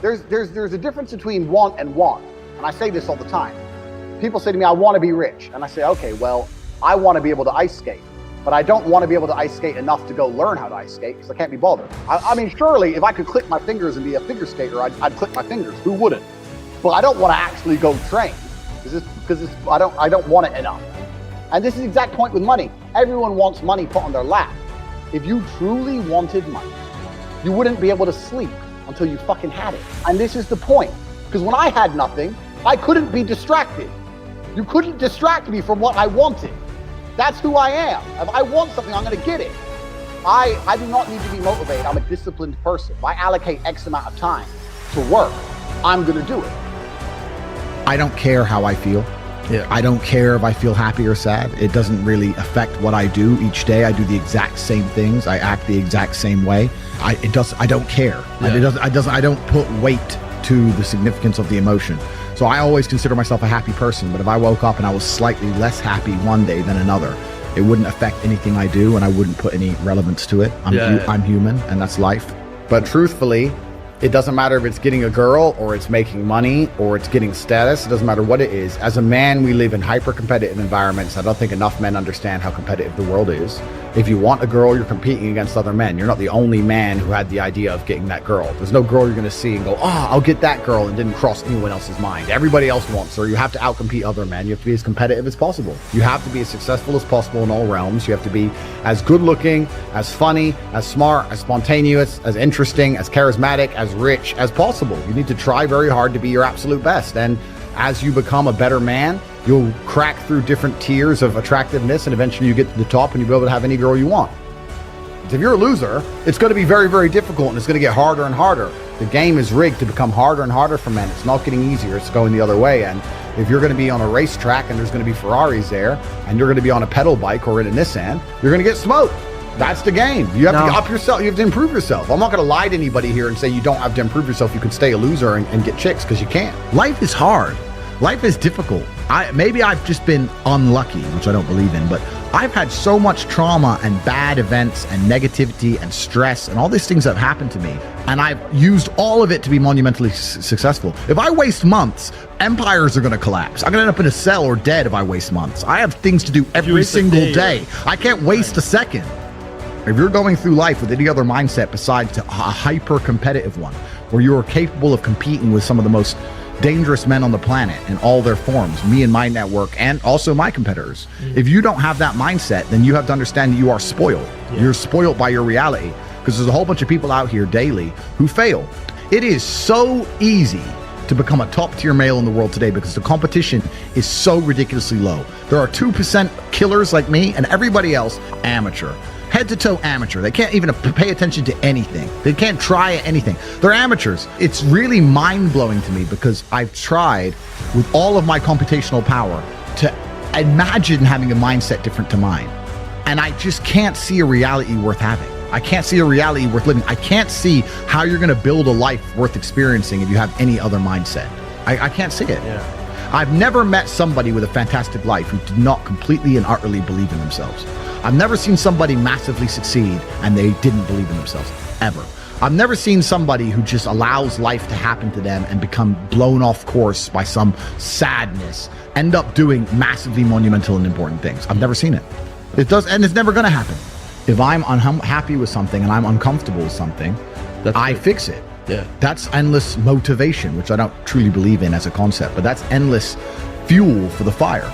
There's a difference between want and want. And I say this all the time. People say to me, I want to be rich. And I say, okay, well, I want to be able to ice skate, but I don't want to be able to ice skate enough to go learn how to ice skate because I can't be bothered. I mean, surely if I could click my fingers and be a figure skater, I'd click my fingers. Who wouldn't? But I don't want to actually go train because I don't want it enough. And this is the exact point with money. Everyone wants money put on their lap. If you truly wanted money, you wouldn't be able to sleep until you fucking had it. And this is the point. Because when I had nothing, I couldn't be distracted. You couldn't distract me from what I wanted. That's who I am. If I want something, I'm gonna get it. I do not need to be motivated. I'm a disciplined person. If I allocate X amount of time to work, I'm gonna do it. I don't care how I feel. Yeah. I don't care if I feel happy or sad. It doesn't really affect what I do each day. I do the exact same things. I act the exact same way. I don't care. Yeah. I don't put weight to the significance of the emotion. So I always consider myself a happy person, but if I woke up and I was slightly less happy one day than another, it wouldn't affect anything I do and I wouldn't put any relevance to it. I'm human and that's life. But truthfully, it doesn't matter if it's getting a girl or it's making money or it's getting status. It doesn't matter what it is. As a man, we live in hyper-competitive environments. I don't think enough men understand how competitive the world is. If you want a girl, you're competing against other men. You're not the only man who had the idea of getting that girl. There's no girl you're going to see and go, I'll get that girl, and didn't cross anyone else's mind. Everybody else wants her. You have to outcompete other men. You have to be as competitive as possible. You have to be as successful as possible in all realms. You have to be as good looking, as funny, as smart, as spontaneous, as interesting, as charismatic, as rich as possible. You need to try very hard to be your absolute best. And as you become a better man, you'll crack through different tiers of attractiveness, and eventually you get to the top and you'll be able to have any girl you want. If you're a loser, it's going to be very, very difficult, and it's going to get harder and harder. The game is rigged to become harder and harder for men. It's not getting easier, it's going the other way. And if you're going to be on a racetrack and there's going to be Ferraris there, and you're going to be on a pedal bike or in a Nissan, you're going to get smoked. That's the game. You have to up yourself. You have to improve yourself. I'm not going to lie to anybody here and say you don't have to improve yourself. You can stay a loser and get chicks, because you can't. Life is hard. Life is difficult. Maybe I've just been unlucky, which I don't believe in, but I've had so much trauma and bad events and negativity and stress and all these things that have happened to me, and I've used all of it to be monumentally successful. If I waste months, empires are going to collapse. I'm going to end up in a cell or dead if I waste months. I have things to do every single day. I can't waste a second. If you're going through life with any other mindset besides a hyper-competitive one, where you are capable of competing with some of the most dangerous men on the planet in all their forms, me and my network, and also my competitors. If you don't have that mindset, then you have to understand that you are spoiled. You're spoiled by your reality, because there's a whole bunch of people out here daily who fail. It is so easy to become a top-tier male in the world today because the competition is so ridiculously low. There are 2% killers like me, and everybody else amateur. Head to toe amateur. They can't even pay attention to anything. They can't try anything. They're amateurs. It's really mind-blowing to me, because I've tried with all of my computational power to imagine having a mindset different to mine. And I just can't see a reality worth having. I can't see a reality worth living. I can't see how you're going to build a life worth experiencing if you have any other mindset. I can't see it. Yeah. I've never met somebody with a fantastic life who did not completely and utterly believe in themselves. I've never seen somebody massively succeed and they didn't believe in themselves, ever. I've never seen somebody who just allows life to happen to them and become blown off course by some sadness, end up doing massively monumental and important things. I've never seen it. It does, and it's never going to happen. If I'm unhappy with something and I'm uncomfortable with something, I fix it. Yeah. That's endless motivation, which I don't truly believe in as a concept, but that's endless fuel for the fire.